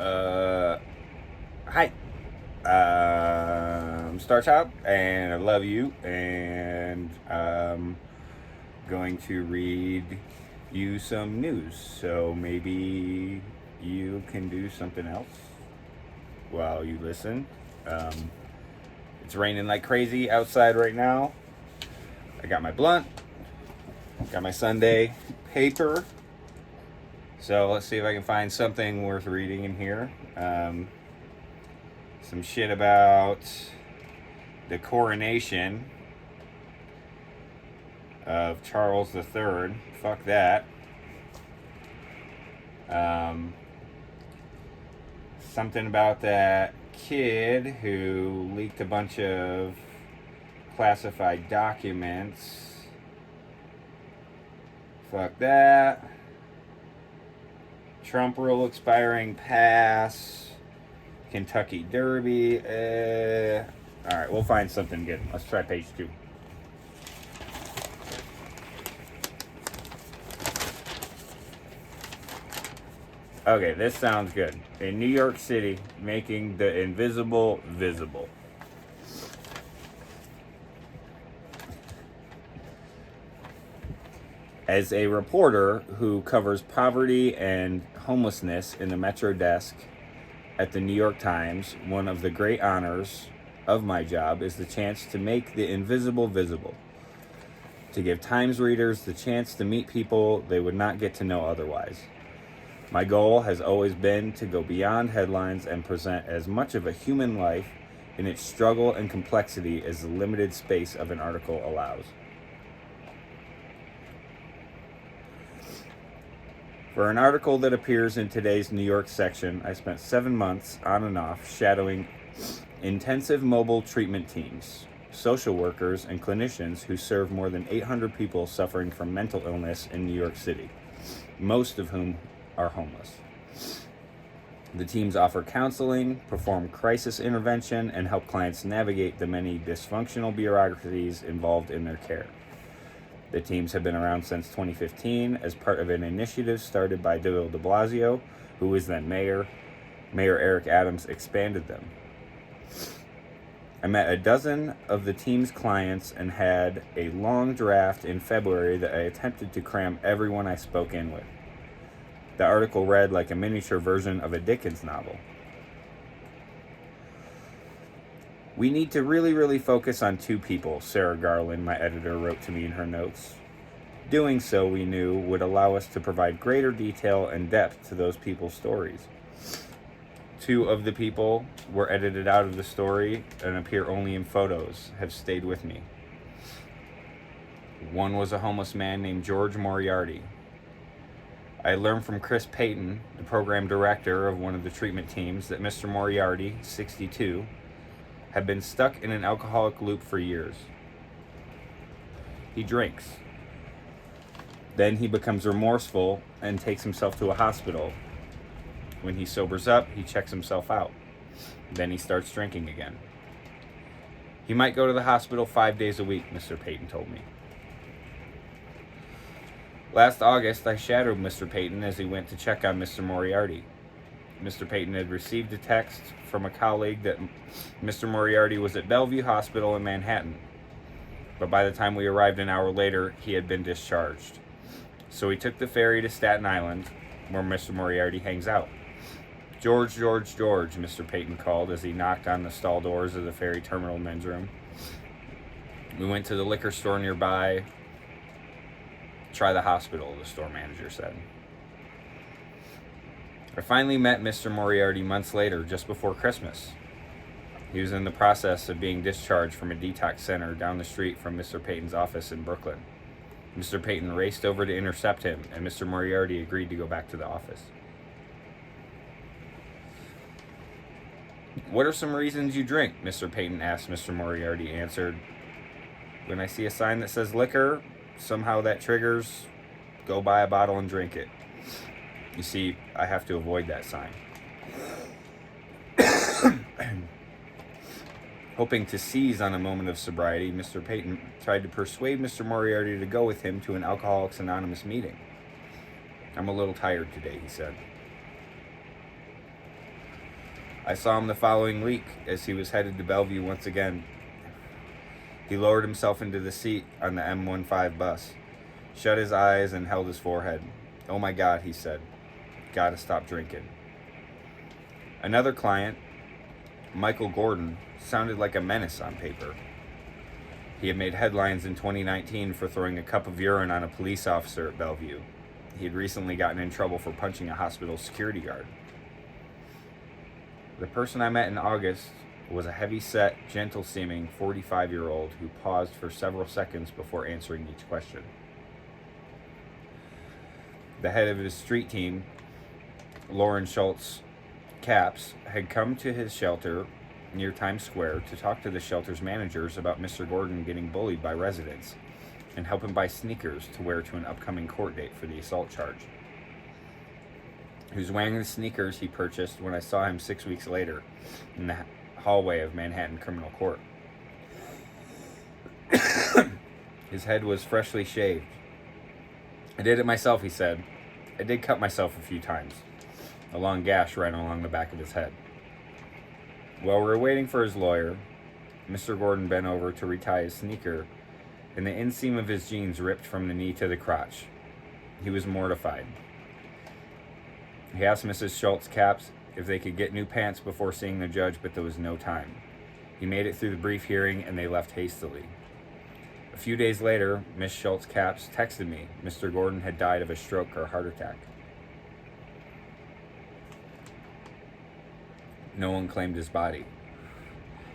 Hi. I'm Star Child, and I love you, and I'm going to read you some news. So maybe you can do something else while you listen. Um, it's raining like crazy outside right now. I got my blunt, got my Sunday paper. So let's see if I can find something worth reading in here. Some shit about the coronation of Charles III. Fuck that. Something about that kid who leaked a bunch of classified documents. Fuck that. Trump rule expiring pass. Kentucky Derby. Alright, we'll find something good. Let's try page 2. Okay, this sounds good. In New York City, making the invisible visible. As a reporter who covers poverty and homelessness in the Metro desk at the New York Times, one of the great honors of my job is the chance to make the invisible visible, to give Times readers the chance to meet people they would not get to know otherwise. My goal has always been to go beyond headlines and present as much of a human life in its struggle and complexity as the limited space of an article allows. For an article that appears in today's New York section, I spent 7 months on and off shadowing intensive mobile treatment teams, social workers, and clinicians who serve more than 800 people suffering from mental illness in New York City, most of whom are homeless. The teams offer counseling, perform crisis intervention, and help clients navigate the many dysfunctional bureaucracies involved in their care. The teams have been around since 2015 as part of an initiative started by Bill de Blasio, who was then mayor. Mayor Eric Adams expanded them. I met a dozen of the team's clients and had a long draft in February that I attempted to cram everyone I spoke in with. The article read like a miniature version of a Dickens novel. We need to really focus on 2 people, Sarah Garland, my editor, wrote to me in her notes. Doing so, we knew, would allow us to provide greater detail and depth to those people's stories. 2 of the people were edited out of the story and appear only in photos, have stayed with me. One was a homeless man named George Moriarty. I learned from Chris Payton, the program director of one of the treatment teams, that Mr. Moriarty, 62, had been stuck in an alcoholic loop for years. He drinks. Then he becomes remorseful and takes himself to a hospital. When he sobers up, he checks himself out. Then he starts drinking again. He might go to the hospital 5 days a week, Mr. Payton told me. Last August, I shadowed Mr. Payton as he went to check on Mr. Moriarty. Mr. Payton had received a text from a colleague that Mr. Moriarty was at Bellevue Hospital in Manhattan. But by the time we arrived an hour later, he had been discharged. So he took the ferry to Staten Island, where Mr. Moriarty hangs out. George, Mr. Payton called as he knocked on the stall doors of the ferry terminal men's room. We went to the liquor store nearby. Try the hospital, the store manager said. I finally met Mr. Moriarty months later, just before Christmas. He was in the process of being discharged from a detox center down the street from Mr. Payton's office in Brooklyn. Mr. Payton raced over to intercept him, and Mr. Moriarty agreed to go back to the office. What are some reasons you drink? Mr. Payton asked. Mr. Moriarty answered, when I see a sign that says liquor, somehow that triggers, go buy a bottle and drink it. You see, I have to avoid that sign. Hoping to seize on a moment of sobriety, Mr. Payton tried to persuade Mr. Moriarty to go with him to an Alcoholics Anonymous meeting. I'm a little tired today, he said. I saw him the following week as he was headed to Bellevue once again. He lowered himself into the seat on the M15 bus, shut his eyes, and held his forehead. "Oh my God," he said. "Gotta stop drinking." Another client, Michael Gordon, sounded like a menace on paper. He had made headlines in 2019 for throwing a cup of urine on a police officer at Bellevue. He had recently gotten in trouble for punching a hospital security guard. The person I met in August was a heavy-set, gentle-seeming 45-year-old who paused for several seconds before answering each question. The head of his street team, Lauren Schultz Caps, had come to his shelter near Times Square to talk to the shelter's managers about Mr. Gordon getting bullied by residents and help him buy sneakers to wear to an upcoming court date for the assault charge. He was wearing the sneakers he purchased when I saw him 6 weeks later in the hallway of Manhattan Criminal Court. His head was freshly shaved. "I did it myself," he said. "I did cut myself a few times." A long gash ran along the back of his head. While we were waiting for his lawyer, Mr. Gordon bent over to retie his sneaker, and the inseam of his jeans ripped from the knee to the crotch. He was mortified. He asked Mrs. Schultz Caps if they could get new pants before seeing the judge, but there was no time. He made it through the brief hearing, and they left hastily. A few days later, Miss Schultz Caps texted me Mr. Gordon had died of a stroke or heart attack. No one claimed his body.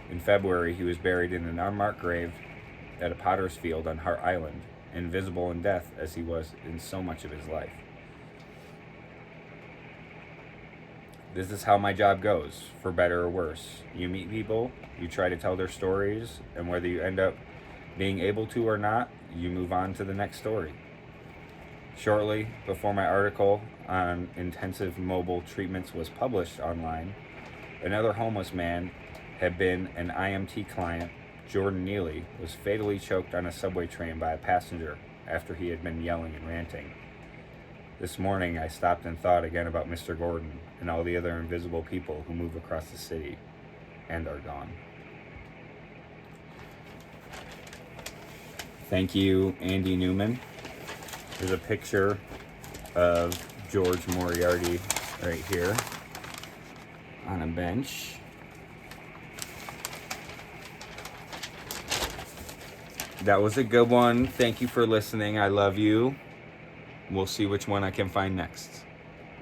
In February, he was buried in an unmarked grave at a potter's field on Hart Island, invisible in death as he was in so much of his life. This is how my job goes, for better or worse. You meet people, you try to tell their stories, and whether you end up being able to or not, you move on to the next story. Shortly before my article on intensive mobile treatments was published online, another homeless man had been an IMT client, Jordan Neely, was fatally choked on a subway train by a passenger after he had been yelling and ranting. This morning, I stopped and thought again about Mr. Gordon and all the other invisible people who move across the city and are gone. Thank you, Andy Newman. There's a picture of George Moriarty right here on a bench. That was a good one. Thank you for listening. I love you. We'll see which one I can find next.